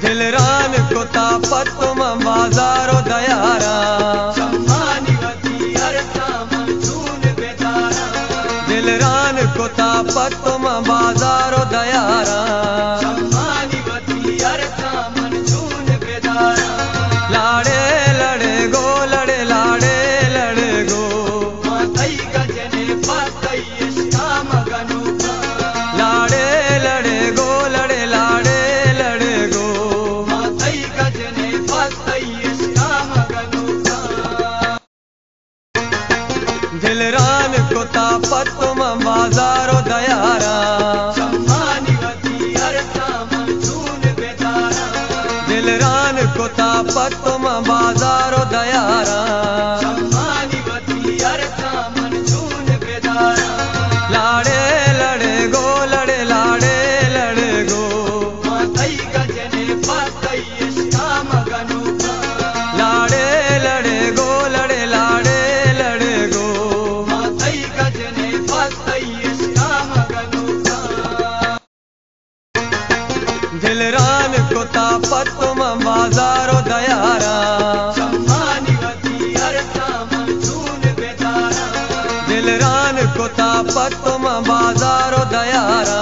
दिलरान को तापत तुम बाजारो दयारा दिलरान को तापत तुम बाजारो दयारा लाड़े लड़े गो लड़े लाड़े लड़े गो लाड़े लड़े गो लड़े लाड़े लड़े गो दिलरान को तापत तुम बाजारो दयारा दिलरान को तापत तुम बाजारो दयारा लाड़े लड़े गो लड़े लाड़े लड़े गो लाड़े लड़े गो लड़े लाड़े लड़े गो दिलरान को तापत तुम बाजारो दयारा दिलरान को तापत तुम बाजारो दयारा